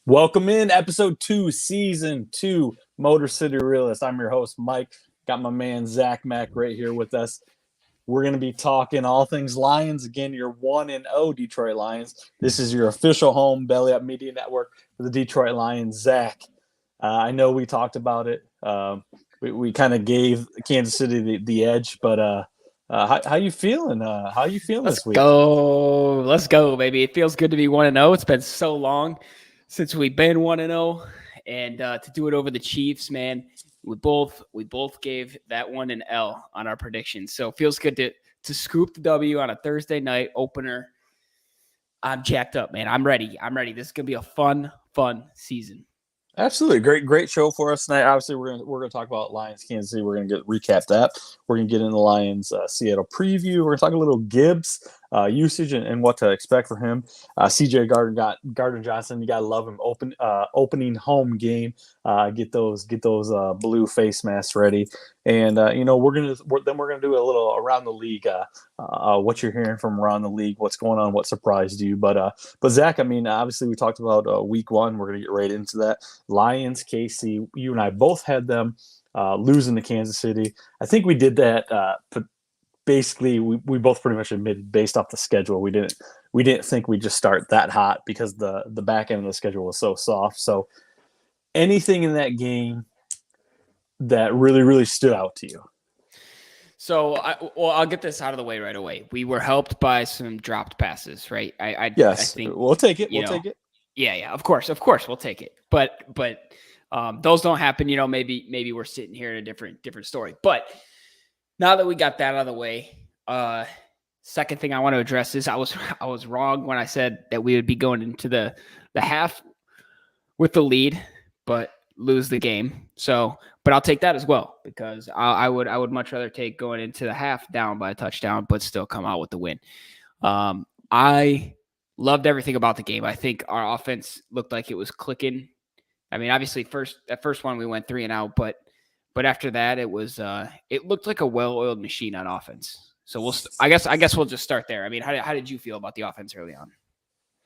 Welcome in episode 2, season 2, Motor City Realist. I'm your host, Mike. Got my man, Zach Mack, right here with us. We're going to be talking all things Lions. Again, your 1-0 Detroit Lions. This is your official home, Belly Up Media Network for the Detroit Lions. Zach, I know we talked about it. We kind of gave Kansas City the edge, but how you feeling? How you feeling this week? Let's go, baby. It feels good to be 1-0. It's been so long since we've been 1-0, and to do it over the Chiefs, man. We both gave that one an L on our predictions. So it feels good to scoop the W on a Thursday night opener. I'm jacked up, man. I'm ready. This is gonna be a fun season. Absolutely. Great show for us tonight. Obviously, we're gonna talk about Lions Kansas City. We're gonna recap that. We're gonna get into the Lions Seattle preview. We're gonna talk a little Gibbs usage and what to expect for him. CJ Gardner Johnson, you gotta love him. Opening home game. Get those blue face masks ready. And we're gonna do a little around the league. What you're hearing from around the league, what's going on, what surprised you. But Zach, I mean, obviously we talked about week 1. We're gonna get right into that. Lions, KC, you and I both had them losing to Kansas City. I think we did that. Basically, we both pretty much admitted based off the schedule, we didn't think we'd just start that hot because the back end of the schedule was so soft. So, anything in that game that really stood out to you? So, I'll get this out of the way right away. We were helped by some dropped passes, right? Yes, I think we'll take it. Take it. Yeah, of course, we'll take it. But those don't happen. Maybe we're sitting here in a different story. But now that we got that out of the way, second thing I want to address is I was wrong when I said that we would be going into the half with the lead, but lose the game. So, but I'll take that as well because I would much rather take going into the half down by a touchdown, but still come out with the win. I loved everything about the game. I think our offense looked like it was clicking. I mean, obviously, that first one we went 3 and out, but after that, it was it looked like a well-oiled machine on offense. So I guess we'll just start there. I mean, how did you feel about the offense early on?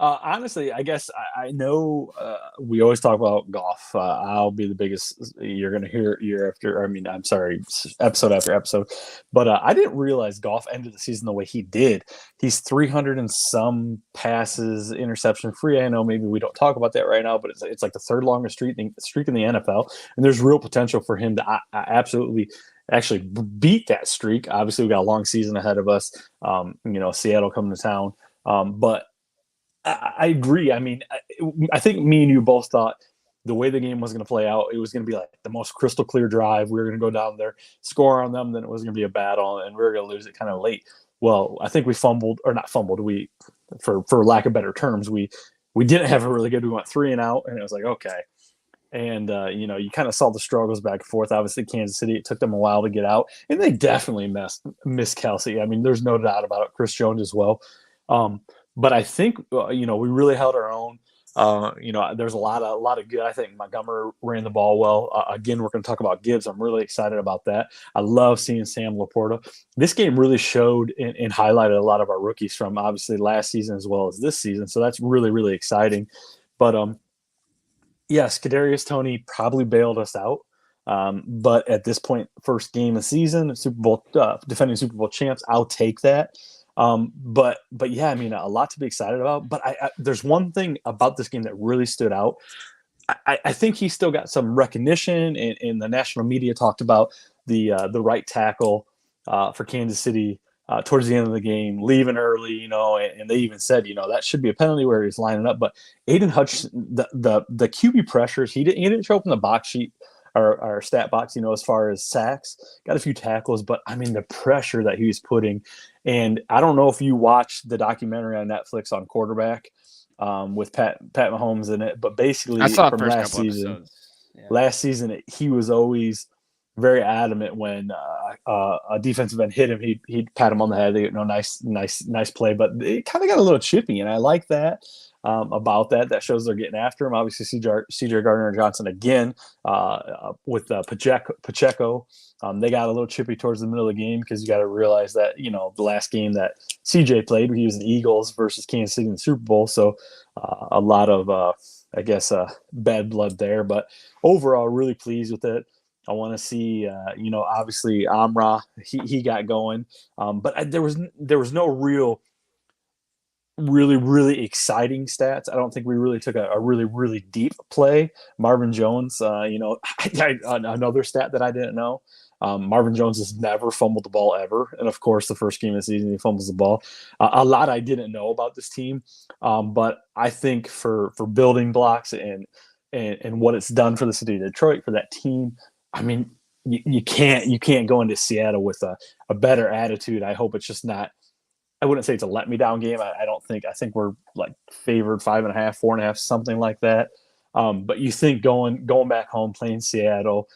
Honestly, I guess I know we always talk about Goff. I'll be the biggest you're going to hear episode after episode. But I didn't realize Goff ended the season the way he did. He's 300 and some passes, interception free. I know maybe we don't talk about that right now, but it's like the third longest streak in the NFL. And there's real potential for him to absolutely actually beat that streak. Obviously, we got a long season ahead of us. Seattle coming to town. But I agree. I mean, I think me and you both thought the way the game was going to play out, it was going to be like the most crystal clear drive. We were going to go down there, score on them, then it was going to be a battle, and we were going to lose it kind of late. Well, I think we fumbled. We, for lack of better terms, we didn't have a really good. We went 3 and out, and it was like, okay. And, you kind of saw the struggles back and forth. Obviously, Kansas City, it took them a while to get out, and they definitely missed Kelsey. I mean, there's no doubt about it. Chris Jones as well. But I think we really held our own. There's a lot of good. I think Montgomery ran the ball well. Again, we're going to talk about Gibbs. I'm really excited about that. I love seeing Sam Laporta. This game really showed and highlighted a lot of our rookies from obviously last season as well as this season. So that's really exciting. But yes, Kadarius Toney probably bailed us out. But at this point, first game of the season, Super Bowl defending Super Bowl champs, I'll take that. But yeah, I mean, a lot to be excited about. But there's one thing about this game that really stood out. I think he still got some recognition, and the national media talked about the right tackle for Kansas City towards the end of the game, leaving early, and they even said, that should be a penalty where he's lining up. But Aiden Hutchinson, the QB pressures, he didn't show up in the box sheet. Our stat box, as far as sacks, got a few tackles, but I mean the pressure that he was putting. And I don't know if you watched the documentary on Netflix on quarterback with Pat Mahomes in it, but basically I saw from last season, he was always very adamant when a defensive end hit him, he'd pat him on the head. Nice play, but it kind of got a little chippy, and I like that. About that. That shows they're getting after him. Obviously, CJ Gardner-Johnson again with Pacheco. They got a little chippy towards the middle of the game because you got to realize that, the last game that CJ played, he was in the Eagles versus Kansas City in the Super Bowl. So a lot of, bad blood there. But overall, really pleased with it. I want to see, obviously Amra, he got going. But there was no really exciting stats. I don't think we really took a really deep play. Marvin Jones, another stat that I didn't know. Marvin Jones has never fumbled the ball ever. And of course, the first game of the season, he fumbles the ball. A lot I didn't know about this team. But I think for building blocks and what it's done for the city of Detroit, for that team, I mean, you can't go into Seattle with a better attitude. I hope it's just not, I wouldn't say it's a let me down game. I think we're like favored 5.5, 4.5, something like that. But you think going back home, playing Seattle,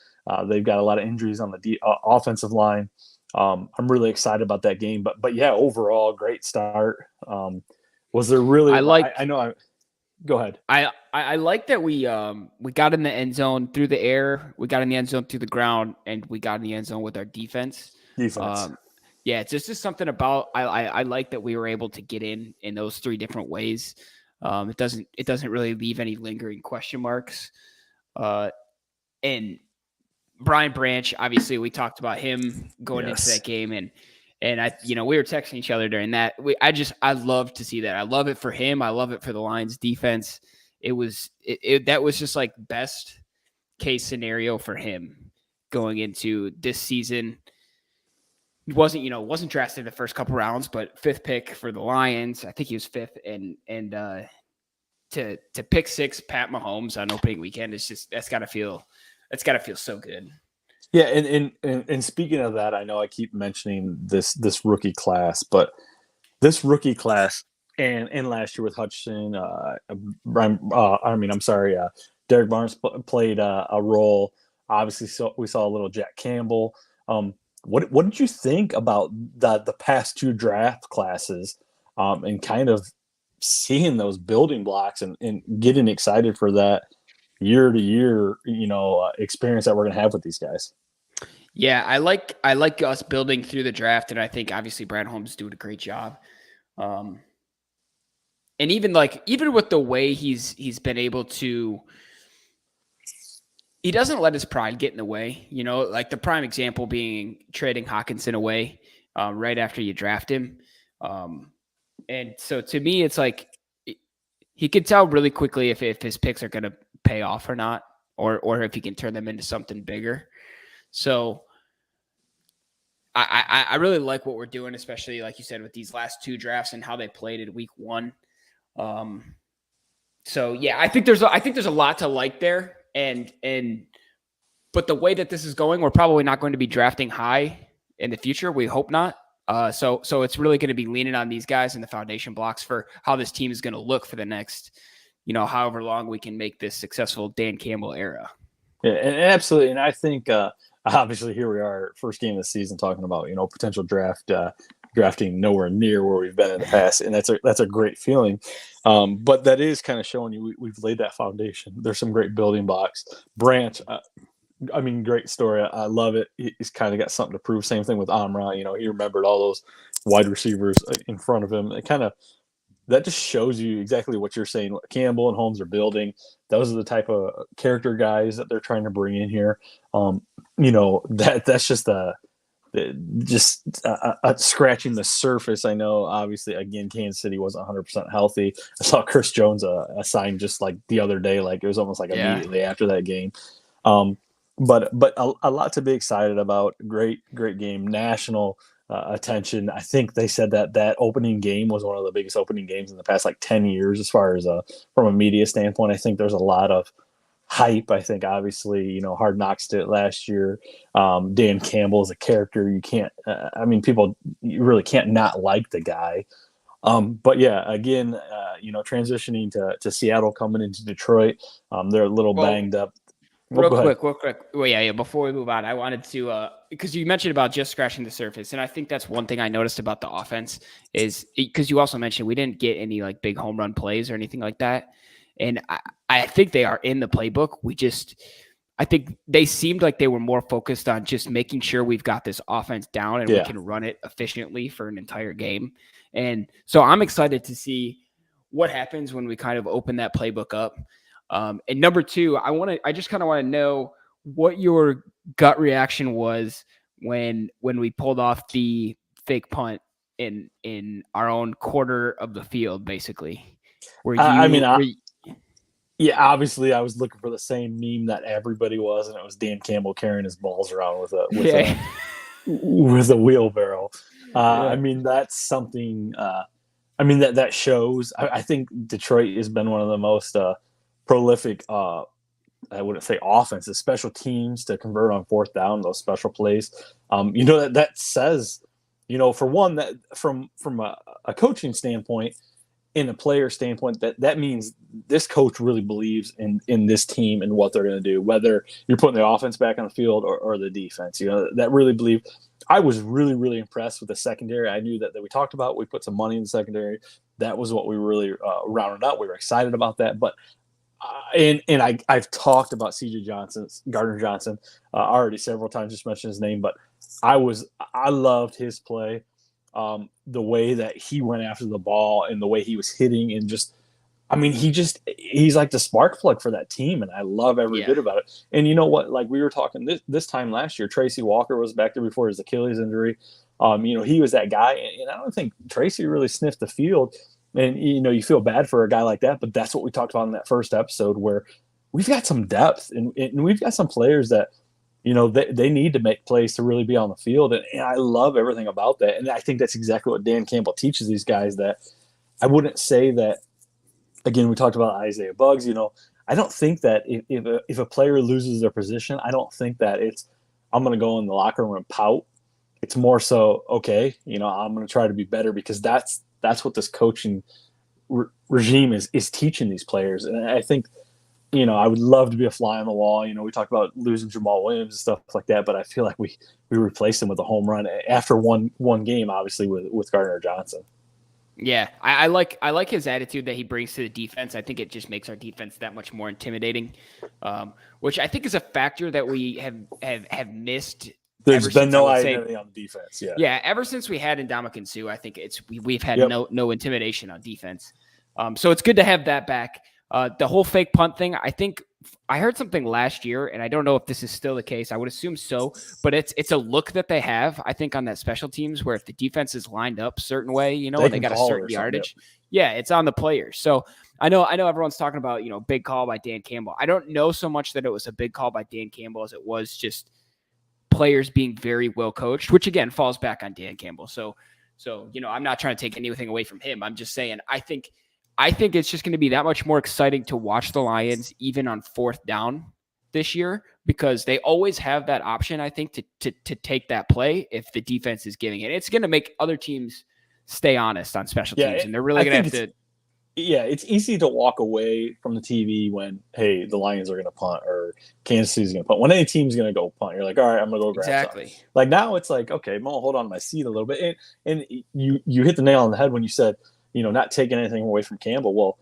they've got a lot of injuries on the offensive line. I'm really excited about that game. But yeah, overall, great start. Was there really? Go ahead. I like that we got in the end zone through the air, we got in the end zone through the ground, and we got in the end zone with our defense. Yeah, it's just something about I like that we were able to get in those three different ways. It doesn't really leave any lingering question marks. And Brian Branch, obviously, we talked about him going into that game, and I, we were texting each other during that. I love to see that. I love it for him. I love it for the Lions defense. That was just like best case scenario for him going into this season. Wasn't drafted in the first couple rounds, but 5th pick for the Lions. I think he was 5th, and to pick 6 Pat Mahomes on opening weekend is just that's gotta feel so good. Yeah, and speaking of that, I know I keep mentioning this rookie class, but this rookie class and last year with Hutchinson, Derek Barnes played a role. Obviously, so we saw a little Jack Campbell. What did you think about the past 2 draft classes, and kind of seeing those building blocks and getting excited for that year to year, experience that we're going to have with these guys? Yeah, I like us building through the draft, and I think obviously Brad Holmes is doing a great job. And even with the way he's been able to. He doesn't let his pride get in the way, like the prime example being trading Hockenson away right after you draft him. And so to me, it's like he could tell really quickly if his picks are going to pay off or not, or if he can turn them into something bigger. So I really like what we're doing, especially like you said, with these last 2 drafts and how they played in week 1. So yeah, I think there's a lot to like there. But the way that this is going, we're probably not going to be drafting high in the future. We hope not. So it's really going to be leaning on these guys and the foundation blocks for how this team is going to look for the next, however long we can make this successful Dan Campbell era. Yeah, and absolutely. And I think obviously here we are, first game of the season, talking about potential drafting nowhere near where we've been in the past, and that's a great feeling. But that is kind of showing you we've laid that foundation. There's some great building blocks. Branch, great story. I love it. He's kind of got something to prove. Same thing with Amra. He remembered all those wide receivers in front of him. That just shows you exactly what you're saying. What Campbell and Holmes are building. Those are the type of character guys that they're trying to bring in here. That's just scratching the surface. I know, obviously, again, Kansas City wasn't 100% healthy. I saw Chris Jones assigned just like the other day, like it was almost like immediately after that game. But a lot to be excited about. Great game, national attention. I think they said that opening game was one of the biggest opening games in the past 10 years as far as from a media standpoint. I think there's a lot of hype. I think obviously, Hard Knocks did it last year. Dan Campbell is a character. You can't, you really can't not like the guy. But yeah, again, transitioning to Seattle, coming into Detroit, they're a little banged up. Real quick. Well, yeah. Before we move on, I wanted to, because you mentioned about just scratching the surface, and I think that's one thing I noticed about the offense is because you also mentioned we didn't get any like big home run plays or anything like that, and I think they are in the playbook. I think they seemed like they were more focused on just making sure we've got this offense down and we can run it efficiently for an entire game, and so I'm excited to see what happens when we kind of open that playbook up. And number two, I just kind of want to know what your gut reaction was when we pulled off the fake punt in our own quarter of the field, basically. Yeah, obviously I was looking for the same meme that everybody was, and it was Dan Campbell carrying his balls around with a wheelbarrow. I mean, that's something. That shows. I think Detroit has been one of the most prolific. I wouldn't say offensive, special teams to convert on fourth down, those special plays. That says, for one, that from a coaching standpoint, in a player standpoint, that means this coach really believes in this team and what they're going to do, whether you're putting the offense back on the field or the defense. That really believe. I was really, really impressed with the secondary. I knew that we talked about. We put some money in the secondary. That was what we really rounded out. We were excited about that. But I've talked about Gardner Johnson already several times. Just mentioned his name, but I loved his play. The way that he went after the ball and the way he was hitting and he's like the spark plug for that team, and I love every bit about it. And you know what? Like we were talking this time last year, Tracy Walker was back there before his Achilles injury. He was that guy, and I don't think Tracy really sniffed the field. And you feel bad for a guy like that, but that's what we talked about in that first episode, where we've got some depth and we've got some players that they need to make plays to really be on the field. And I love everything about that. And I think that's exactly what Dan Campbell teaches these guys. That I wouldn't say that, again, we talked about Isaiah Buggs. I don't think that if a player loses their position, I don't think that I'm going to go in the locker room and pout. It's more so, okay, I'm going to try to be better, because that's what this coaching regime is teaching these players. And I think, I would love to be a fly on the wall. We talked about losing Jamal Williams and stuff like that, but I feel like we replaced him with a home run after one game, obviously with Gardner Johnson. Yeah, I like his attitude that he brings to the defense. I think it just makes our defense that much more intimidating, which I think is a factor that we have missed. There's been no identity on defense. Yeah. Ever since we had Ndamukong Suh, I think we've had no intimidation on defense. So it's good to have that back. The whole fake punt thing, I think I heard something last year, and I don't know if this is still the case. I would assume so, but it's a look that they have, I think, on that special teams, where if the defense is lined up a certain way, they got a certain yardage. Yeah, it's on the players. So I know everyone's talking about, big call by Dan Campbell. I don't know so much that it was a big call by Dan Campbell as it was just players being very well coached, which again falls back on Dan Campbell. So I'm not trying to take anything away from him. I'm just saying I think it's just going to be that much more exciting to watch the Lions even on fourth down this year, because they always have that option, I think, to take that play if the defense is giving it. It's going to make other teams stay honest on special teams, and they're really going to have to. Yeah, it's easy to walk away from the TV when, hey, the Lions are going to punt or Kansas City's going to punt. When any team's going to go punt, you're like, all right, I'm going to go grab exactly. Something. Like now it's like, okay, I'm going to hold on to my seat a little bit. And you hit the nail on the head when you said, not taking anything away from Campbell. Well,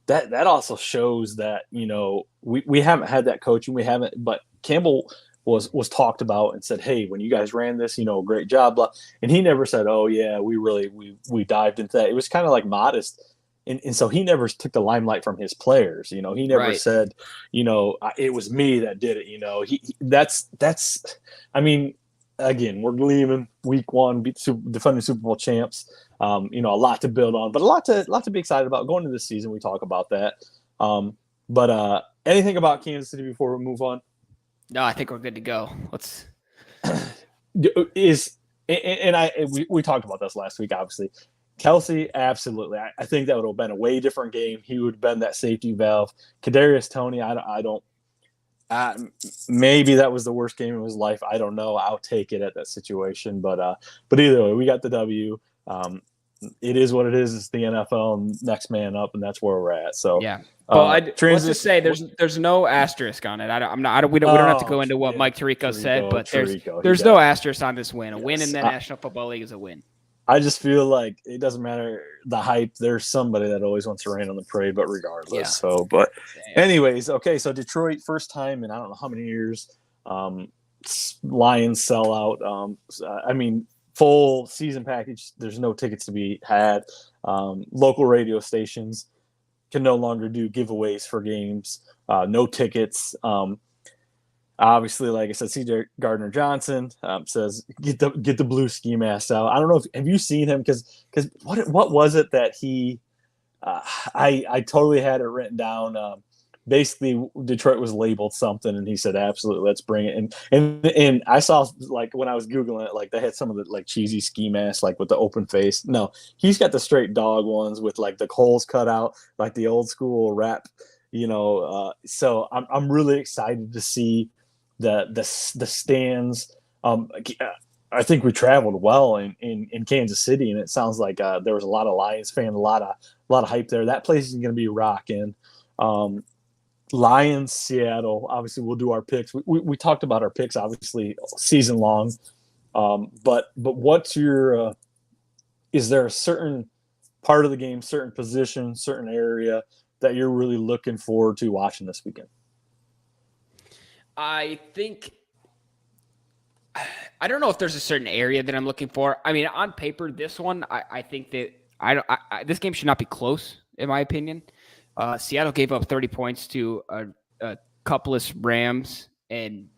that also shows that, we haven't had that coaching. We haven't, but Campbell was talked about and said, hey, when you guys ran this, great job. Blah. And he never said, oh yeah, we dived into that. It was kind of like modest. And so he never took the limelight from his players. He never said, it was me that did it. That's. I mean, again, we're leaving week one, defending Super Bowl champs. A lot to build on, but a lot to be excited about going into this season. We talk about that. But anything about Kansas City before we move on? No, I think we're good to go. Let's. We talked about this last week, obviously. Kelsey, absolutely. I think that would have been a way different game. He would have been that safety valve. Kadarius Toney, I don't. Maybe that was the worst game of his life. I don't know. I'll take it at that situation. But either way, we got the W. it is what it is. It's the NFL, and next man up, and that's where we're at. So yeah. But let's just say transition. there's no asterisk on it. We don't have to go into what Mike Tirico said, but there's no asterisk on this win. A win in the National Football League is a win. I just feel like it doesn't matter the hype. There's somebody that always wants to rain on the parade, but regardless. Yeah. So, but anyways, okay. So Detroit, first time in I don't know how many years. Lions sellout. I mean, full season package. There's no tickets to be had. Local radio stations can no longer do giveaways for games. No tickets. Obviously, like I said, C.J. Gardner-Johnson says get the blue ski mask out. I don't know have you seen him because what was it that he I totally had it written down. Basically, Detroit was labeled something, and he said, "Absolutely, let's bring it." And I saw like when I was googling it, like they had some of the like cheesy ski masks, like with the open face. No, he's got the straight dog ones with like the holes cut out, like the old school rap. So I'm really excited to see the stands. I think we traveled well in Kansas City, and it sounds like there was a lot of Lions fans, a lot of hype there. That place is going to be rocking. Lions, Seattle. Obviously, we'll do our picks. We talked about our picks, obviously, season long. But what's your? Is there a certain part of the game, certain position, certain area that you're really looking forward to watching this weekend? I don't know if there's a certain area that I'm looking for. I mean, on paper, this one, I think that this game should not be close, in my opinion. Seattle gave up 30 points to a coupleless Rams and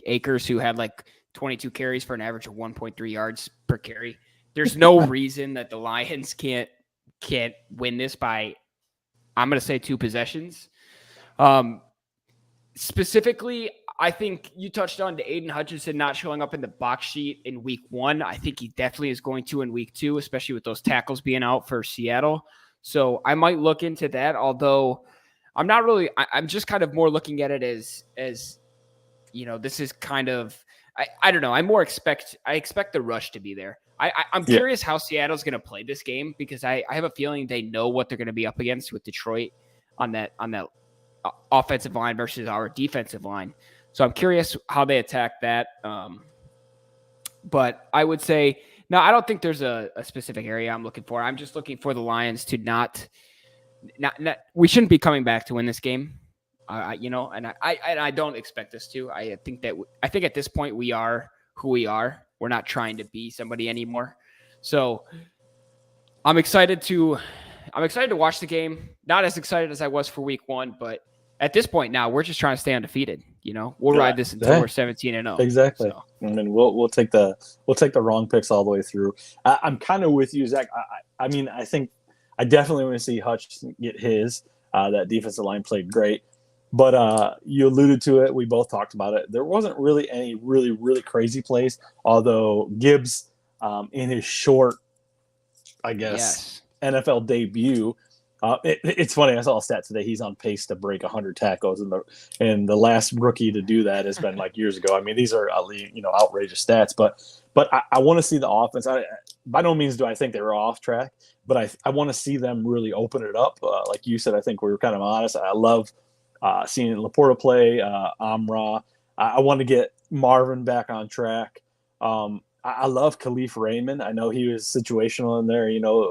Akers, who had like 22 carries for an average of 1.3 yards per carry. There's no reason that the Lions can't win this by, I'm going to say, 2 possessions. Specifically, I think you touched on the Aiden Hutchinson not showing up in the box sheet in week 1. I think he definitely is going to in week 2, especially with those tackles being out for Seattle. So I might look into that, although I'm not really – I'm just kind of more looking at it as this is kind of – I don't know. I expect the rush to be there. I'm curious how Seattle's going to play this game because I have a feeling they know what they're going to be up against with Detroit on that offensive line versus our defensive line. So I'm curious how they attack that. But I would say – no, I don't think there's a specific area I'm looking for. I'm just looking for the Lions to not we shouldn't be coming back to win this game, and I don't expect us to. I think at this point we are who we are. We're not trying to be somebody anymore. So I'm excited to watch the game. Not as excited as I was for week 1, but at this point now we're just trying to stay undefeated. We'll ride this until we're 17-0. Exactly. So. I mean, we'll take the wrong picks all the way through. I'm kind of with you, Zach. I mean, I think I definitely want to see Hutch get his. That defensive line played great, but you alluded to it. We both talked about it. There wasn't really any really, really crazy plays. Although Gibbs, in his short, I guess, NFL debut. It's funny. I saw a stat today. He's on pace to break 100 tackles, and the last rookie to do that has been like years ago. I mean, these are outrageous stats. But I want to see the offense. By no means do I think they were off track, but I want to see them really open it up. Like you said, I think we were kind of honest. I love seeing Laporta play, Amra. I want to get Marvin back on track. I love Khalif Raymond. I know he was situational in there,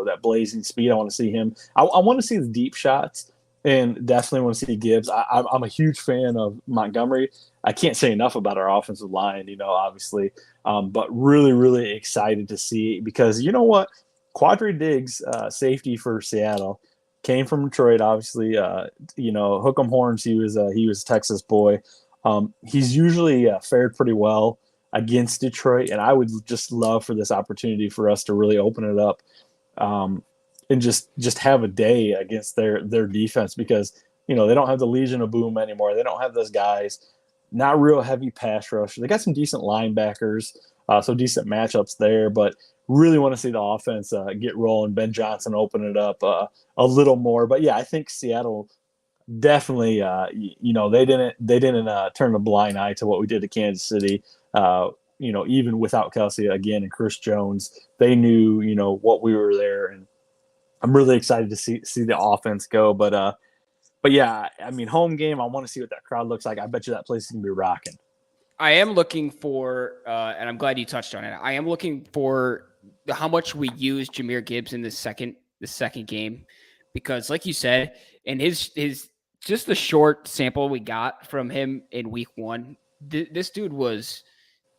that blazing speed. I want to see him. I want to see the deep shots, and definitely want to see Gibbs. I'm a huge fan of Montgomery. I can't say enough about our offensive line, obviously, but really, really excited to see because you know what? Quadri Diggs, safety for Seattle, came from Detroit, obviously. Hook 'em horns. He was a Texas boy. He's usually fared pretty well against Detroit, and I would just love for this opportunity for us to really open it up and just have a day against their defense because they don't have the Legion of Boom anymore. They don't have those guys. Not real heavy pass rush. They got some decent linebackers, so decent matchups there, but really want to see the offense get rolling. Ben Johnson open it up a little more. But yeah, I think Seattle definitely they didn't turn a blind eye to what we did to Kansas City. even without Kelsey again and Chris Jones, they knew, what we were there. And I'm really excited to see the offense go. But yeah, I mean, home game, I want to see what that crowd looks like. I bet you that place is going to be rocking. I am looking for, and I'm glad you touched on it. I am looking for how much we use Jahmyr Gibbs in the second game, because like you said, in his just the short sample we got from him in week 1, this dude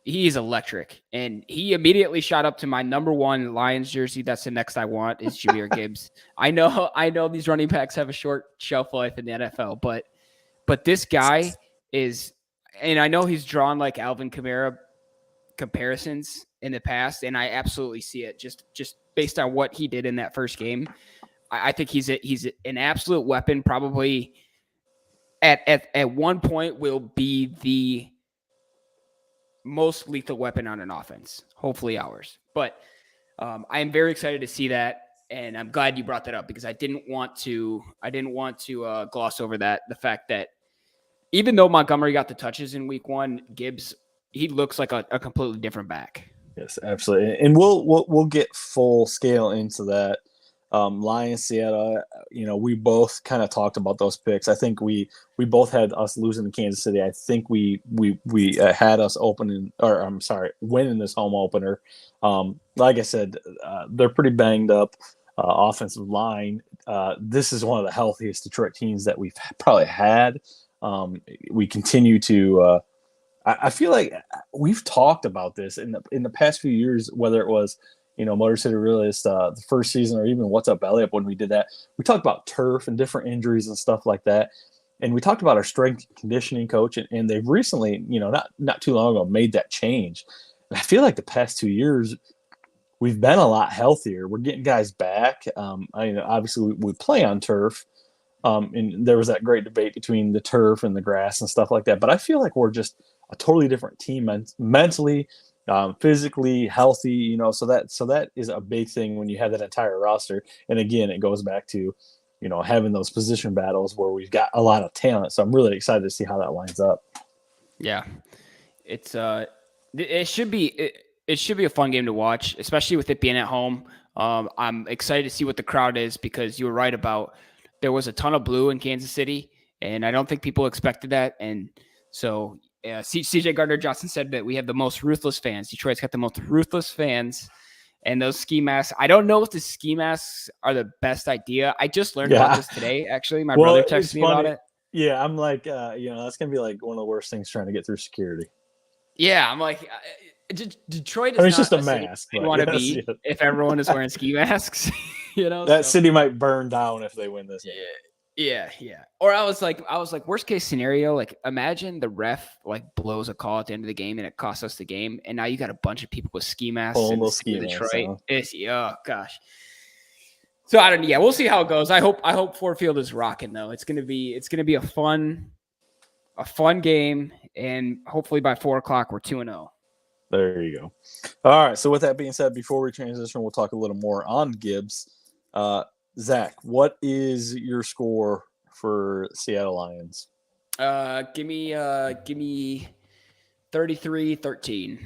he's electric, and he immediately shot up to my number 1 Lions jersey. That's the next I want is Jahmyr Gibbs. I know these running backs have a short shelf life in the NFL, but this guy is. And I know he's drawn like Alvin Kamara comparisons in the past, and I absolutely see it just based on what he did in that first game. I think he's an absolute weapon. Probably at one point will be the most lethal weapon on an offense. Hopefully ours. But I am very excited to see that, and I'm glad you brought that up because I didn't want to gloss over that. The fact that even though Montgomery got the touches in week 1, Gibbs, he looks like a completely different back. Yes, absolutely. And we'll get full scale into that. Lions, Seattle, we both kind of talked about those picks. I think we both had us losing to Kansas City. I think we had us winning this home opener. Like I said, they're pretty banged up offensive line. This is one of the healthiest Detroit teams that we've probably had. We continue to. I feel like we've talked about this in the past few years, whether it was Motor City Realist the first season or even What's Up Belly Up when we did that. We talked about turf and different injuries and stuff like that, and we talked about our strength and conditioning coach, and they've recently, not too long ago, made that change. And I feel like the past 2 years we've been a lot healthier. We're getting guys back. Obviously we play on turf. And there was that great debate between the turf and the grass and stuff like that. But I feel like we're just a totally different team mentally, physically healthy, so that is a big thing when you have that entire roster. And again, it goes back to, having those position battles where we've got a lot of talent. So I'm really excited to see how that lines up. Yeah. It's it should be a fun game to watch, especially with it being at home. I'm excited to see what the crowd is because you were right about there was a ton of blue in Kansas City, and I don't think people expected that. And so CJ Gardner-Johnson said that we have the most ruthless fans. Detroit's got the most ruthless fans. And those ski masks, I don't know if the ski masks are the best idea. I just learned about this today, actually. My brother texted me about it. Yeah, I'm like, that's going to be like one of the worst things trying to get through security. Yeah, I'm like, Detroit is it's just a mask. You want to be if everyone is wearing ski masks. That city might burn down if they win this game. Yeah. Or I was like, worst case scenario, like imagine the ref like blows a call at the end of the game and it costs us the game, and now you got a bunch of people with ski masks in Detroit. Oh gosh. So I don't know. Yeah, we'll see how it goes. I hope Ford Field is rocking though. It's gonna be a fun game, and hopefully by 4:00 we're 2-0. There you go. All right. So with that being said, before we transition, we'll talk a little more on Gibbs. Zach, what is your score for Seattle Lions? Give me 33-13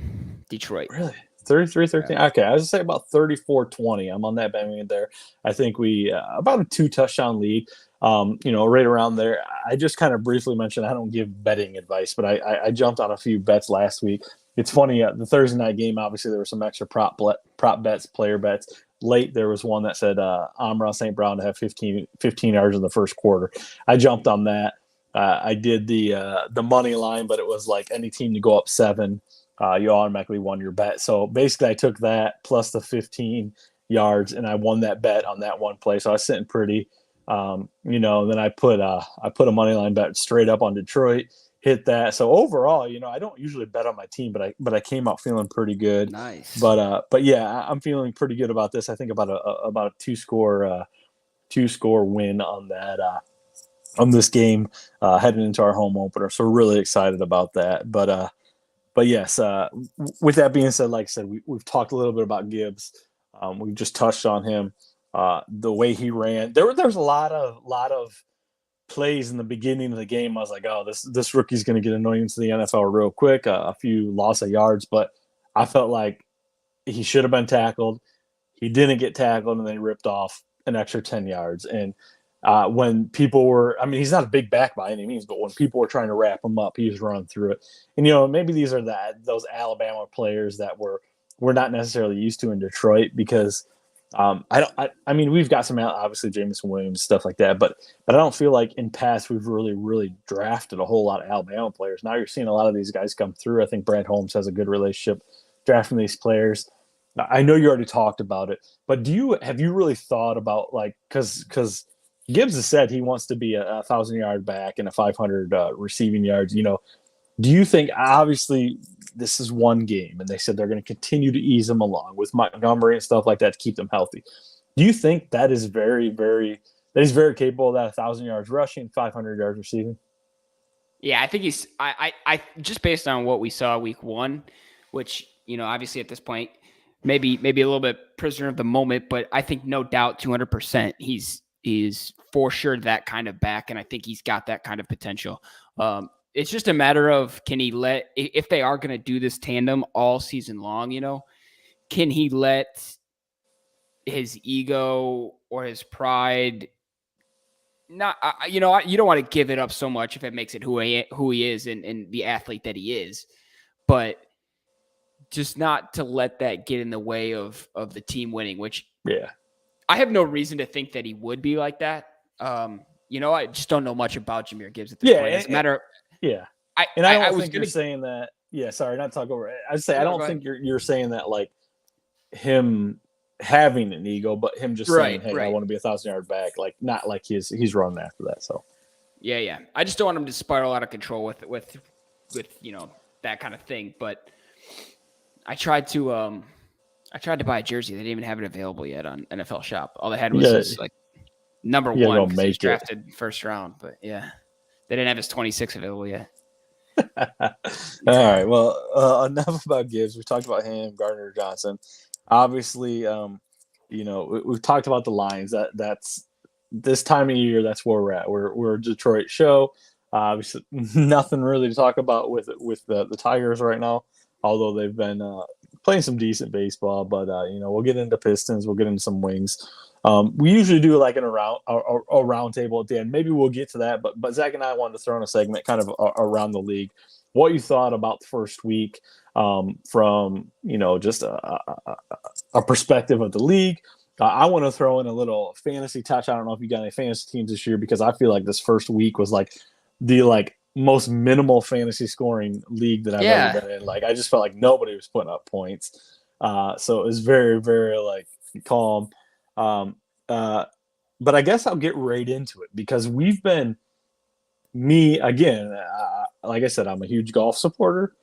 Detroit. Really? 33-13? Yeah. Okay, I was going to say about 34-20. I'm on that bandwagon there. I think we about a 2-touchdown lead, right around there. I just kind of briefly mentioned I don't give betting advice, but I jumped on a few bets last week. It's funny, the Thursday night game, obviously there were some extra prop bets, player bets. Late, there was one that said Amon St. Brown to have 15 yards in the first quarter. I jumped on that. I did the money line, but it was like any team to go up 7, you automatically won your bet. So basically, I took that plus the 15 yards, and I won that bet on that one play. So I was sitting pretty. Then I put a money line bet straight up on Detroit. Hit that. So overall, I don't usually bet on my team, but I came out feeling pretty good. Nice. But yeah, I'm feeling pretty good about this. I think about a two-score win on that on this game heading into our home opener. So we're really excited about that. But yes, with that being said, like I said, we've talked a little bit about Gibbs. We just touched on him. The way he ran, there's a lot of plays in the beginning of the game. I was like, oh, this rookie's going to get annoying to the NFL real quick. A few loss of yards, but I felt like he should have been tackled. He didn't get tackled, and they ripped off an extra 10 yards. And when people were, I mean, he's not a big back by any means, but when people were trying to wrap him up, he was running through it. And, maybe these are those Alabama players that we're not necessarily used to in Detroit because I mean, we've got some, obviously, Jameson Williams, stuff like that, but I don't feel like in past we've really, really drafted a whole lot of Alabama players. Now you're seeing a lot of these guys come through. I think Brad Holmes has a good relationship drafting these players. I know you already talked about it, but have you really thought about because Gibbs has said he wants to be a 1,000-yard back and a 500 receiving yards. Do you think, obviously this is one game and they said they're going to continue to ease them along with Montgomery and stuff like that to keep them healthy? Do you think that is very, very capable of that 1,000 yards rushing, 500 yards receiving? Yeah, I think I just based on what we saw week 1, which, obviously at this point, maybe a little bit prisoner of the moment, but I think no doubt 200% he's for sure that kind of back. And I think he's got that kind of potential. It's just a matter of, can he if they are going to do this tandem all season long, can he let his ego or his pride not, you don't want to give it up so much if it makes it who he is and the athlete that he is, but just not to let that get in the way of the team winning, which I have no reason to think that he would be like that. I just don't know much about Jahmyr Gibbs at this point. It's a matter of, I don't think you're saying that. Yeah, sorry, not to talk over. I say I don't think you're saying that like him having an ego, but him just saying, "Hey, I want to be a 1,000-yard back." Like not like he's running after that. So yeah. I just don't want him to spiral out of control with that kind of thing. But I tried to buy a jersey. They didn't even have it available yet on NFL Shop. All they had was his number 1 because he's drafted first round. But yeah, they didn't have his 26 available yet. All right. Well, enough about Gibbs. We talked about him, Gardner Johnson. Obviously, we've talked about the Lions. That's this time of year. That's where we're at. We're a Detroit show. Obviously, nothing really to talk about with the Tigers right now. Although they've been playing some decent baseball, but we'll get into Pistons. We'll get into some Wings. We usually do like a round table at the end. Maybe we'll get to that, but Zach and I wanted to throw in a segment kind of around the league. What you thought about the first week from just a perspective of the league. I want to throw in a little fantasy touch. I don't know if you got any fantasy teams this year because I feel like this first week was like the most minimal fantasy scoring league that I've ever been in. Like I just felt like nobody was putting up points. So it was very, very calm. But I guess I'll get right into it because we've been like I said, I'm a huge golf supporter,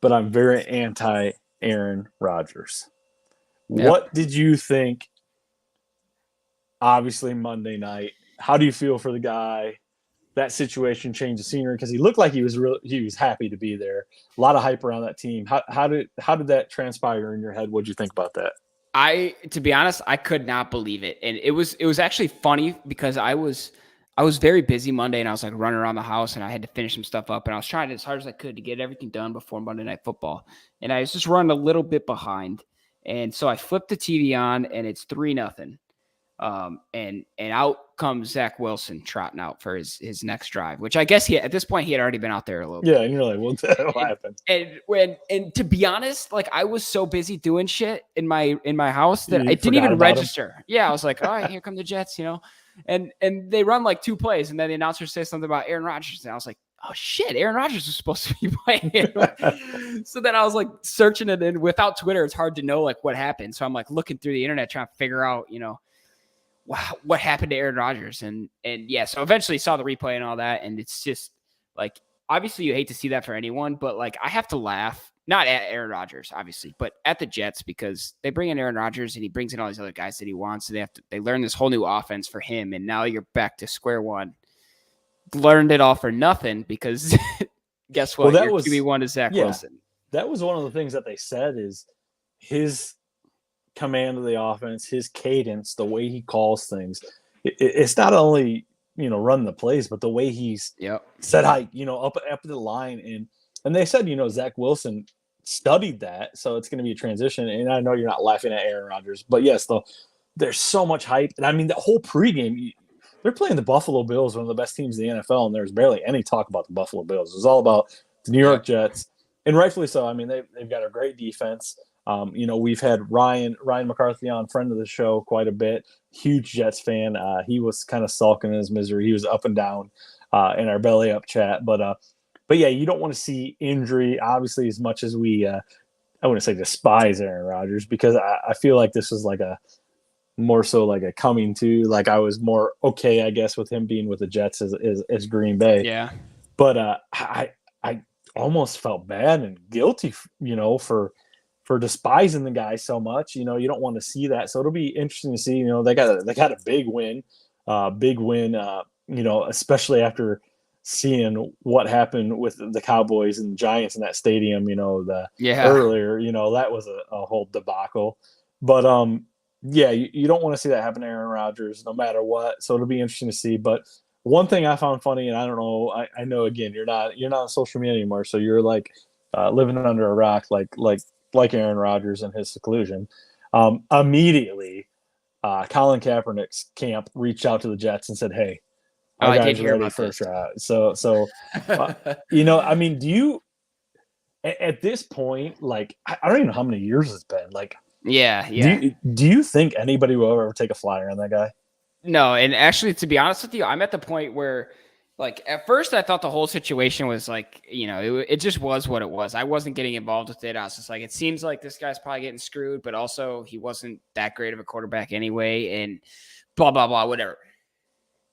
but I'm very anti Aaron Rodgers. Yep. What did you think? Obviously Monday night, how do you feel for the guy? That situation changed the scenery because he looked like he was happy to be there. A lot of hype around that team. How did that transpire in your head? What'd you think about that? To be honest, I could not believe it. And it was actually funny because I was very busy Monday and I was like running around the house and I had to finish some stuff up and I was trying as hard as I could to get everything done before Monday Night Football. And I was just running a little bit behind. And so I flipped the TV on and it's 3-0. And out comes Zach Wilson trotting out for his next drive, which I guess at this point he had already been out there a little bit. Yeah, and you're like, what happened? And to be honest, like I was so busy doing shit in my house that I didn't even register. Yeah, I was like, all right, here come the Jets, and they run like 2 plays, and then the announcer says something about Aaron Rodgers, and I was like, oh shit, Aaron Rodgers was supposed to be playing. So then I was like searching it, and without Twitter, it's hard to know like what happened. So I'm like looking through the internet trying to figure out, what happened to Aaron Rodgers. And yeah, so eventually saw the replay and all that. And it's just like, obviously you hate to see that for anyone, but like, I have to laugh, not at Aaron Rodgers, obviously, but at the Jets because they bring in Aaron Rodgers and he brings in all these other guys that he wants. So they learn this whole new offense for him. And now you're back to square one. Learned it all for nothing because guess what? Well, your QB1 is Zach Wilson. That was one of the things that they said is his command of the offense, his cadence, the way he calls things. It's not only run the plays, but the way he's set high, up the line. And they said Zach Wilson studied that, so it's going to be a transition. And I know you're not laughing at Aaron Rodgers, but yes, though there's so much hype, and I mean the whole pregame. They're playing the Buffalo Bills, one of the best teams in the NFL, and there's barely any talk about the Buffalo Bills. It was all about the New York Jets, and rightfully so. I mean, they've got a great defense. We've had Ryan McCarthy on, friend of the show, quite a bit. Huge Jets fan. He was kind of sulking in his misery. He was up and down in our belly up chat, but yeah, you don't want to see injury. Obviously, as much as we, I wouldn't say despise Aaron Rodgers, because I feel like this was like more so like a coming to. Like I was more okay, I guess, with him being with the Jets as Green Bay. Yeah, but I almost felt bad and guilty, for despising the guy so much. You don't want to see that. So it'll be interesting to see. They got a big win, especially after seeing what happened with the Cowboys and Giants in that stadium, earlier, that was a whole debacle. But you don't want to see that happen to Aaron Rodgers no matter what. So it'll be interesting to see. But one thing I found funny, and I don't know, I know again, you're not on social media anymore, so you're like living under a rock, like Aaron Rodgers in his seclusion. Immediately, Colin Kaepernick's camp reached out to the Jets and said, "Hey, our guys ready for a tryout." So I mean, do you at this point, like, I don't even know how many years it's been, like, yeah. Do you think anybody will ever take a flyer on that guy? No, and actually, to be honest with you, I'm at the point where, like, at first I thought the whole situation was like, it just was what it was. I wasn't getting involved with it. I was just like, it seems like this guy's probably getting screwed, but also he wasn't that great of a quarterback anyway, and blah, blah, blah, whatever.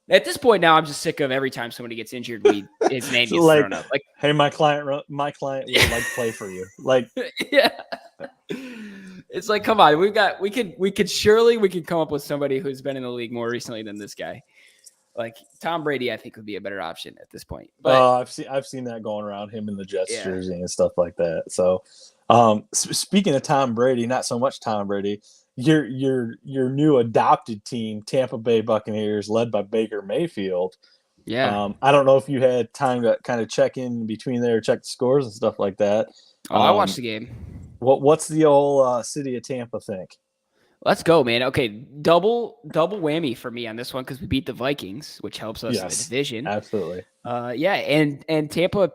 At this point now, I'm just sick of every time somebody gets injured, his name gets thrown up. Like, hey, my client would like to play for you. Like, yeah. It's like, come on, we could come up with somebody who's been in the league more recently than this guy. Like Tom Brady, I think would be a better option at this point. But I've seen that going around, him in the Jets jersey and stuff like that. So, speaking of Tom Brady, not so much Tom Brady. Your new adopted team, Tampa Bay Buccaneers, led by Baker Mayfield. Yeah. I don't know if you had time to kind of check in between there, check the scores and stuff like that. I watched the game. What's the old city of Tampa think? Let's go, man. Okay, double whammy for me on this one because we beat the Vikings, which helps us in the division. Absolutely. And Tampa.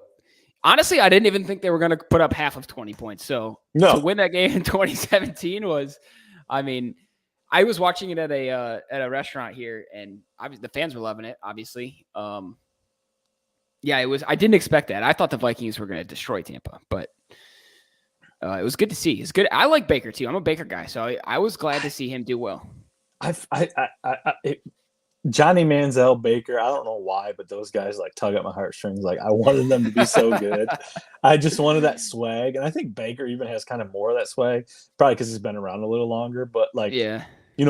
Honestly, I didn't even think they were going to put up half of 20 points. So to win that game in 2017 was, I mean, I was watching it at a restaurant here, and the fans were loving it. Obviously, it was. I didn't expect that. I thought the Vikings were going to destroy Tampa, but. It was good to see. It's good. I like Baker too. I'm a Baker guy, so I was glad to see him do well. Johnny Manziel, Baker. I don't know why, but those guys like tug at my heartstrings. Like I wanted them to be so good. I just wanted that swag, and I think Baker even has kind of more of that swag, probably because he's been around a little longer. But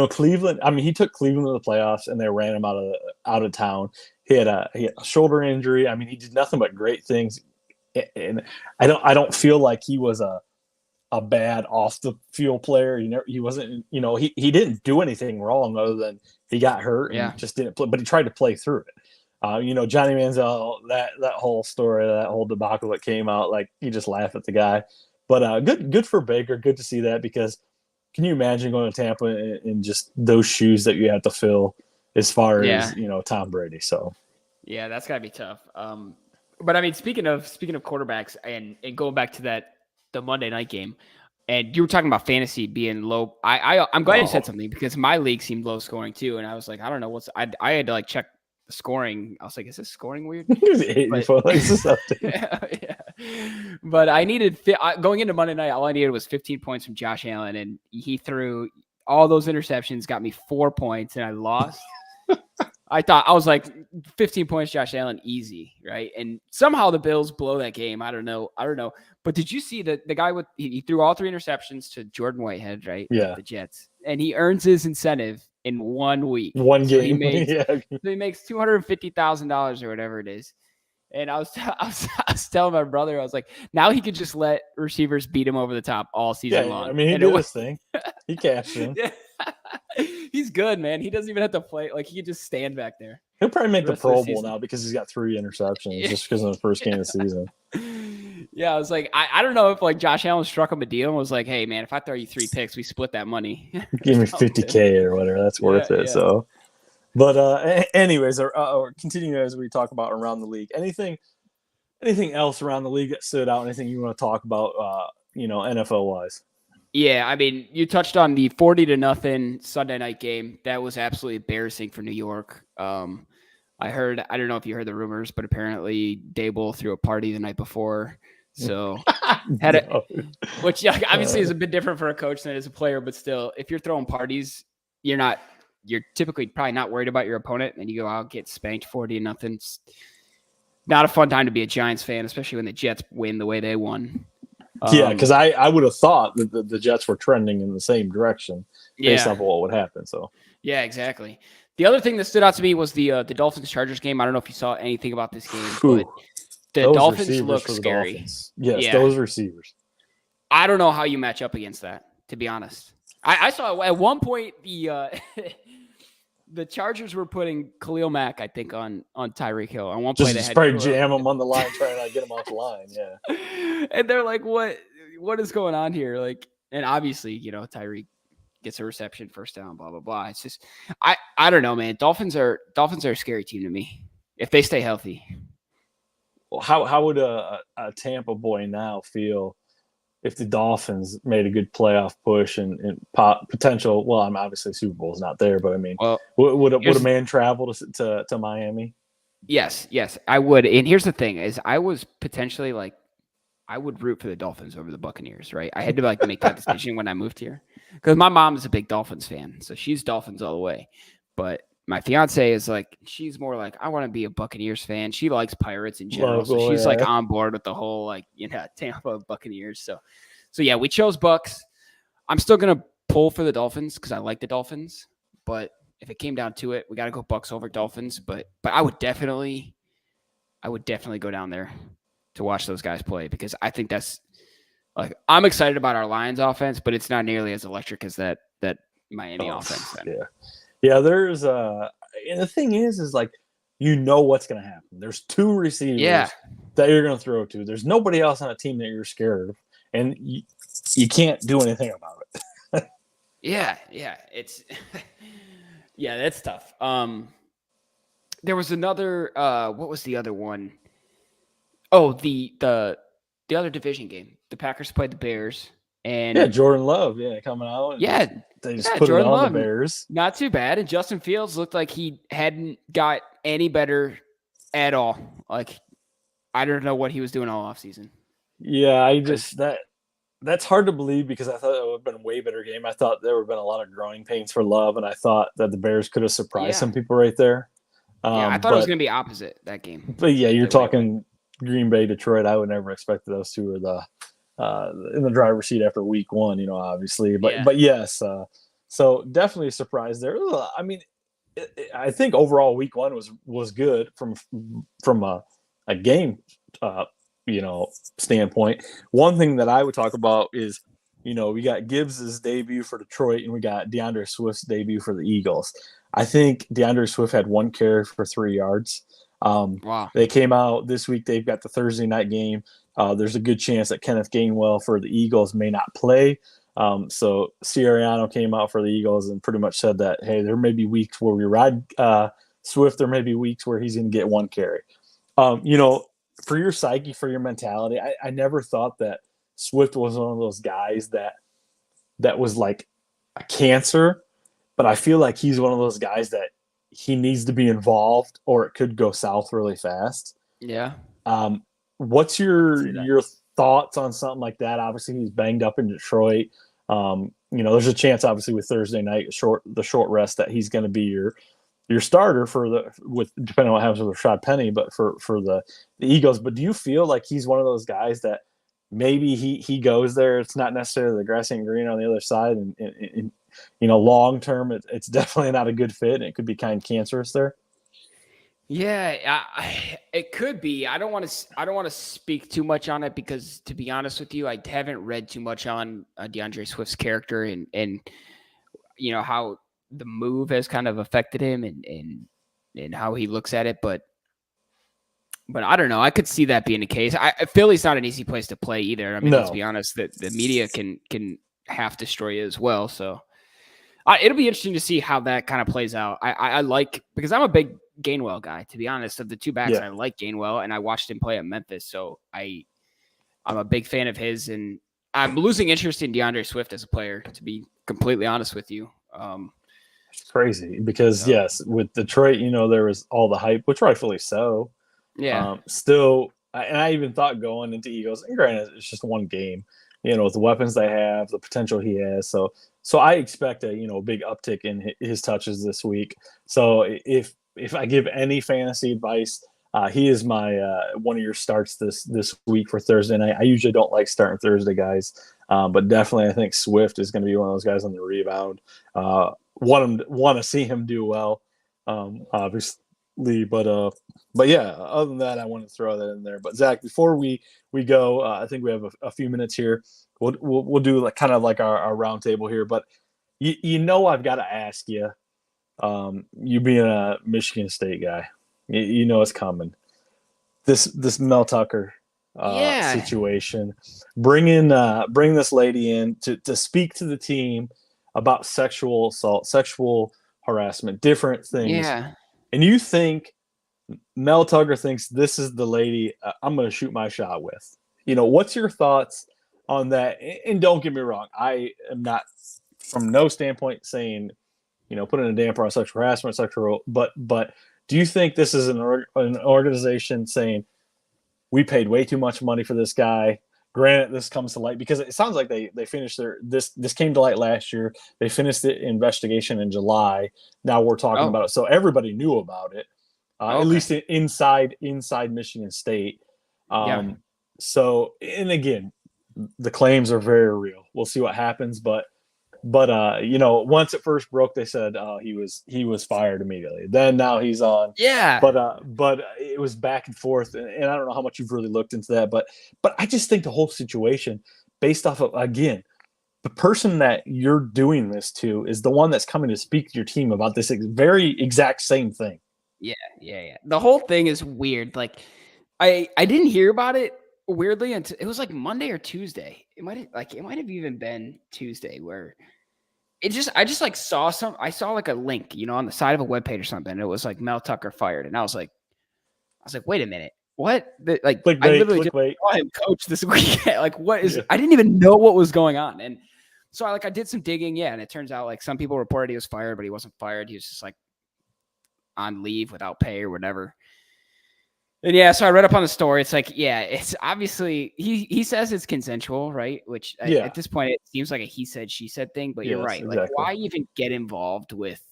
Cleveland. I mean, he took Cleveland to the playoffs, and they ran him out of town. He had a shoulder injury. I mean, he did nothing but great things, and I don't feel like he was a bad off the field player. He wasn't, he didn't do anything wrong other than he got hurt and just didn't play, but he tried to play through it. Johnny Manziel, that whole story, that whole debacle that came out, like you just laugh at the guy, but good for Baker. Good to see that, because can you imagine going to Tampa in just those shoes that you have to fill as far as, Tom Brady. So yeah, that's gotta be tough. But I mean, speaking of quarterbacks and going back to the Monday night game, and you were talking about fantasy being low. I'm glad you said something, because my league seemed low scoring too. And I was like, I don't know I had to like check the scoring. I was like, is this scoring weird? But I needed going into Monday night. All I needed was 15 points from Josh Allen, and he threw all those interceptions, got me 4 points, and I lost. I was like 15 points, Josh Allen, easy, right? And somehow the Bills blow that game. I don't know. But did you see the guy he threw all 3 interceptions to Jordan Whitehead, right? Yeah. The Jets. And he earns his incentive in 1 week. One game. So he makes $250,000 or whatever it is. And I was telling my brother, I was like, now he could just let receivers beat him over the top all season long. I mean, he did his thing. He cashed in. Yeah. He's good, man. He doesn't even have to play. Like, he can just stand back there. He'll probably make the Pro Bowl now because he's got 3 interceptions just because of the first game of the season. Yeah, I was like, I don't know if like Josh Allen struck him a deal and was like, hey man, if I throw you 3 picks, we split that money. Give me Something. 50K or whatever. That's Yeah, worth it. yeah. So, but anyways, or continue as we talk about around the league. Anything else around the league that stood out? Anything you want to talk about? NFL wise. Yeah, I mean, you touched on the 40-0 Sunday night game. That was absolutely embarrassing for New York. I don't know if you heard the rumors, but apparently Dable threw a party the night before. So which obviously is a bit different for a coach than as a player, but still, if you're throwing parties, you're typically probably not worried about your opponent, and you go out, get spanked 40-0. It's not a fun time to be a Giants fan, especially when the Jets win the way they won. Yeah, because I would have thought that the Jets were trending in the same direction based off of what would happen. So yeah, exactly. The other thing that stood out to me was the Dolphins-Chargers game. I don't know if you saw anything about this game, but the Dolphins look scary. Dolphins. Yes, those receivers. I don't know how you match up against that, to be honest. I saw at one point the Chargers were putting Khalil Mack, I think, on Tyreek Hill. On one play, they had probably jam him on the line, trying to get him off the line. Yeah, and they're like, "What is going on here?" Like, and obviously, Tyreek gets a reception, first down, blah blah blah. It's just, I don't know, man. Dolphins are a scary team to me if they stay healthy. Well, how would a Tampa boy now feel if the Dolphins made a good playoff push and potential? Well, I'm obviously Super Bowl's not there, but I mean, would a man travel to Miami? Yes, I would. And here's the thing: is I was potentially like, I would root for the Dolphins over the Buccaneers, right? I had to make that decision when I moved here because my mom is a big Dolphins fan, so she's Dolphins all the way. But my fiance is like, she's more like, I want to be a Buccaneers fan. She likes Pirates in general, so she's like on board with the whole Tampa Buccaneers. So yeah, we chose Bucks. I'm still gonna pull for the Dolphins because I like the Dolphins, but if it came down to it, we got to go Bucks over Dolphins. But I would definitely go down there to watch those guys play because I think that's like, I'm excited about our Lions offense, but it's not nearly as electric as that Miami offense. Then. Yeah. There's and the thing is like, what's going to happen. There's 2 receivers that you're going to throw to. There's nobody else on a team that you're scared of, and you can't do anything about it. Yeah, it's that's tough. There was another. What was the other one? Oh, the other division game. The Packers played the Bears, and Jordan Love, coming out. They just put Jordan it on Love, the Bears. Not too bad, and Justin Fields looked like he hadn't got any better at all. Like, I don't know what he was doing all offseason. Yeah, that's hard to believe because I thought it would have been a way better game. I thought there would have been a lot of growing pains for Love, and I thought that the Bears could have surprised some people right there. I thought it was going to be opposite that game. But yeah, you're talking Green Bay, Detroit. I would never expect those two are in the driver's seat after week 1, obviously. But yes, so definitely a surprise there. I mean, I think overall week 1 was good from a game standpoint. One thing that I would talk about is, we got Gibbs' debut for Detroit and we got DeAndre Swift's debut for the Eagles. I think DeAndre Swift had 1 carry for 3 yards. Wow. They came out this week. They've got the Thursday night game. There's a good chance that Kenneth Gainwell for the Eagles may not play. So Sirianni came out for the Eagles and pretty much said that, hey, there may be weeks where we ride Swift. There may be weeks where he's going to get 1 carry. For your psyche, for your mentality, I never thought that Swift was one of those guys that was like a cancer, but I feel like he's one of those guys that he needs to be involved or it could go south really fast. Yeah. What's your thoughts on something like that? Obviously he's banged up in Detroit. There's a chance obviously with Thursday night, the short rest, that he's going to be your starter depending on what happens with Rashad Penny, but for the Eagles. But do you feel like he's one of those guys that maybe he goes there? It's not necessarily the grass ain't green on the other side, and long term, it's definitely not a good fit, and it could be kind of cancerous there. Yeah, it could be. I don't want to speak too much on it because, to be honest with you, I haven't read too much on DeAndre Swift's character and how the move has kind of affected him and how he looks at it. But But I don't know. I could see that being the case. Philly's not an easy place to play either. I mean, let's be honest. The media can half destroy you as well. So it'll be interesting to see how that kind of plays out. I like, because I'm a big Gainwell guy, to be honest. Of the two backs, I like Gainwell, and I watched him play at Memphis. So I'm a big fan of his, and I'm losing interest in DeAndre Swift as a player, to be completely honest with you. It's crazy because, yes, with Detroit, there was all the hype, which rightfully so. Yeah. Still, and I even thought going into Eagles, and granted, it's just one game, with the weapons they have, the potential he has. So I expect a big uptick in his touches this week. So if I give any fantasy advice, he is my one of your starts this week for Thursday night. I usually don't like starting Thursday guys, but definitely I think Swift is going to be one of those guys on the rebound. Want to see him do well, obviously. But yeah, other than that, I want to throw that in there. But Zach, before we go, I think we have a few minutes here. We'll do like kind of like our round table here. But I've got to ask you, you being a Michigan State guy, it's coming. This Mel Tucker situation. Bring this lady in to speak to the team about sexual assault, sexual harassment, different things. Yeah. And you think Mel Tucker thinks this is the lady I'm going to shoot my shot with. What's your thoughts on that? And don't get me wrong, I am not, from no standpoint, saying, putting a damper on sexual harassment, but do you think this is an organization saying we paid way too much money for this guy? Granted, this comes to light because it sounds like they finished this came to light last year. They finished the investigation in July. Now we're talking about it, so everybody knew about it, at least inside Michigan State. So, and again, the claims are very real. We'll see what happens, but once it first broke, they said he was fired immediately. Then now he's on. Yeah. But it was back and forth, and I don't know how much you've really looked into that, but I just think the whole situation, based off of, again, the person that you're doing this to is the one that's coming to speak to your team about this very exact same thing. Yeah. The whole thing is weird. Like, I didn't hear about it weirdly until it was like Monday or Tuesday. It might have even been Tuesday where I just like saw like a link, on the side of a webpage or something. It was like Mel Tucker fired, and I was like, wait a minute, what? I literally just saw him coach this weekend. Like, what is? Yeah. I didn't even know what was going on, and so I did some digging, and it turns out like some people reported he was fired, but he wasn't fired. He was just like on leave without pay or whatever. And so I read up on the story. It's like, it's obviously he says it's consensual, right? Which at this point it seems like a he said she said thing. But you're right. Exactly. Like, why even get involved with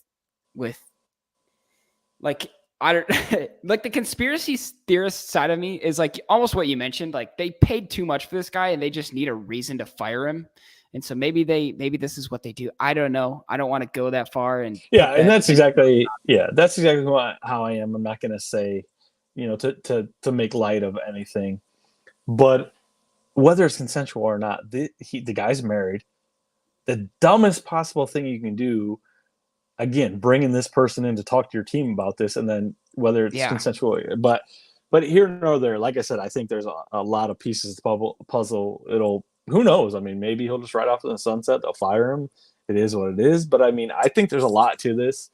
like, I don't like, the conspiracy theorist side of me is like almost what you mentioned. Like, they paid too much for this guy and they just need a reason to fire him. And so maybe this is what they do. I don't know. I don't want to go that far. And that's exactly how I am. I'm not going to say, to make light of anything, but whether it's consensual or not, the guy's married. The dumbest possible thing you can do, again, bringing this person in to talk to your team about this, and then whether it's consensual, but here nor there. Like I said, I think there's a lot of pieces to the puzzle. Who knows? I mean, maybe he'll just ride off to the sunset. They'll fire him. It is what it is. But I mean, I think there's a lot to this.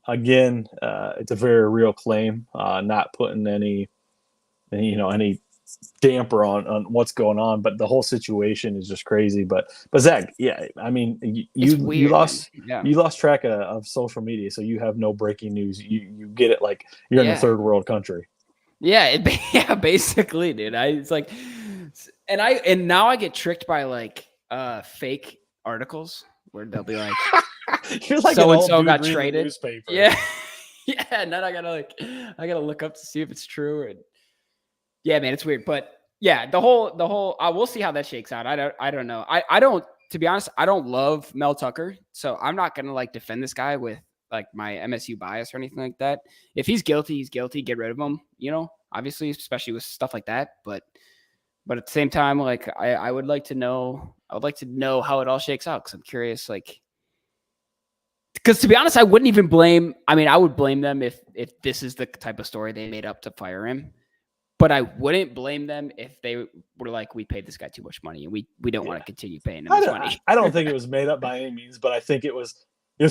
Again, it's a very real claim, not putting any damper on what's going on, but the whole situation is just crazy. But Zach, I mean, you lost track of social media, so you have no breaking news. You get it like you're in a third world country. Basically, dude. It's like, and now I get tricked by like fake articles where they'll be like, you're like so and so got traded. Newspaper. And then I gotta look up to see if it's true. And man, it's weird. But the whole we'll see how that shakes out. I don't know. I don't, to be honest, I don't love Mel Tucker, so I'm not gonna like defend this guy with like my MSU bias or anything like that. If he's guilty, he's guilty. Get rid of him. Obviously, especially with stuff like that. But at the same time, like I would like to know how it all shakes out, because I'm curious, like, Because to be honest, I wouldn't even blame. I mean, I would blame them if this is the type of story they made up to fire him. But I wouldn't blame them if they were like, we paid this guy too much money and we don't want to continue paying him this money. I don't think it was made up by any means, but I think it was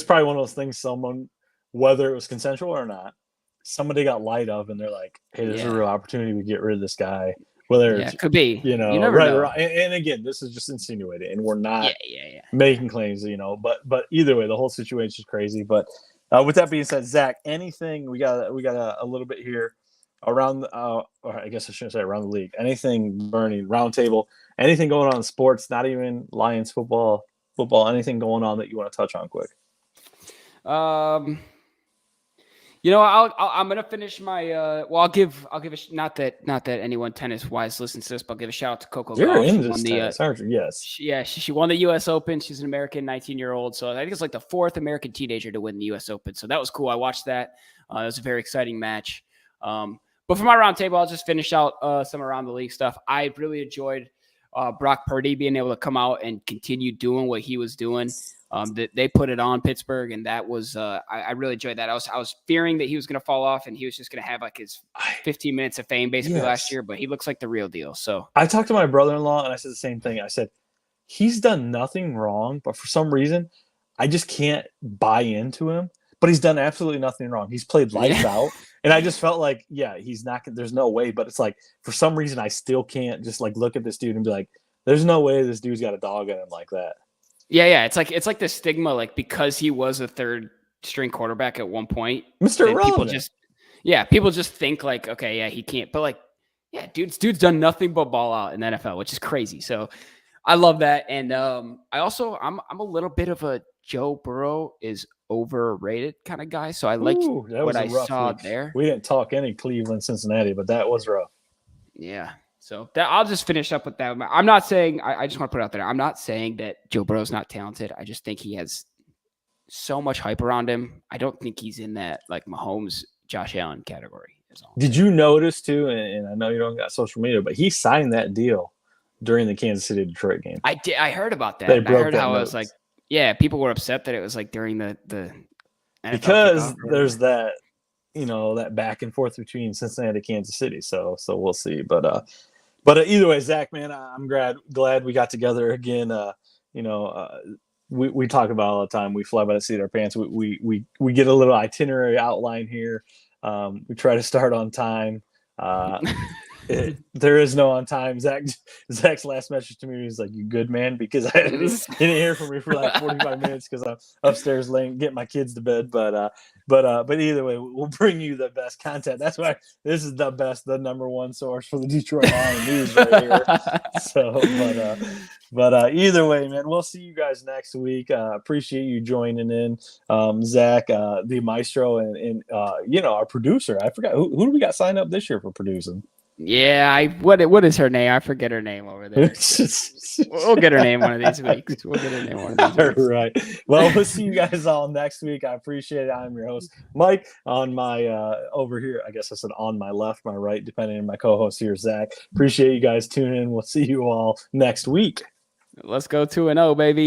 probably one of those things someone, whether it was consensual or not, somebody got light of and they're like, hey, there's a real opportunity to get rid of this guy. Whether it could be, you never know. Right. And again, this is just insinuating, and we're not making claims, but either way, the whole situation is crazy. But with that being said, Zach, anything we got a little bit here around, or I guess I shouldn't say around the league, anything burning, round table, anything going on in sports, not even Lions football, anything going on that you want to touch on quick? I'm gonna finish my. I'll give not that anyone tennis wise listens to this, but I'll give a shout out to Coco. You're into this tennis, aren't you? Yes. She won the U.S. Open. She's an American 19-year-old, so I think it's like the fourth American teenager to win the U.S. Open. So that was cool. I watched that. It was a very exciting match. But for my round table, I'll just finish out some around the league stuff. I really enjoyed Brock Purdy being able to come out and continue doing what he was doing. They put it on Pittsburgh, and that was I really enjoyed that. I was fearing that he was going to fall off, and he was just going to have like his 15 minutes of fame basically last year. But he looks like the real deal. So I talked to my brother-in-law, and I said the same thing. I said he's done nothing wrong, but for some reason, I just can't buy into him. But he's done absolutely nothing wrong. He's played lights out, and I just felt like, he's not. There's no way. But it's like for some reason, I still can't just like look at this dude and be like, "There's no way this dude's got a dog in him like that." Yeah. It's like the stigma, like because he was a third string quarterback at one point, Mr. Irrelevant. People just think like, okay, he can't. But like, dude's done nothing but ball out in the NFL, which is crazy. So I love that. And I'm a little bit of a Joe Burrow is overrated kind of guy. So I like what I saw there. We didn't talk any Cleveland, Cincinnati, but that was rough. Yeah. So I'll just finish up with that. I'm not saying, I just want to put it out there. I'm not saying that Joe Burrow's not talented. I just think he has so much hype around him. I don't think he's in that like Mahomes, Josh Allen category. Did you notice too, and I know you don't got social media, but he signed that deal during the Kansas City Detroit game. I did. I heard about that. I heard how it was like, people were upset that it was like during the NFL because there's that, that back and forth between Cincinnati and Kansas City. So we'll see. But either way, Zach, man, I'm glad we got together again. We talk about all the time. We fly by the seat of our pants. We get a little itinerary outline here. We try to start on time. There is no on time. Zach's last message to me was like, "You good, man?" Because I didn't hear from me for like 45 minutes because I'm upstairs getting my kids to bed. But either way, we'll bring you the best content. That's why this is the number one source for the Detroit Lions news right here. So, but either way, man, we'll see you guys next week. Appreciate you joining in, Zach, the maestro, and our producer. I forgot who do we got signed up this year for producing. Yeah, what is her name? I forget her name over there. We'll get her name one of these weeks. All right. Well, we'll see you guys all next week. I appreciate it. I'm your host, Mike. On my over here, I guess I said on my left, my right, depending on my co-host here, Zach. Appreciate you guys tuning in. We'll see you all next week. Let's go 2-0, baby.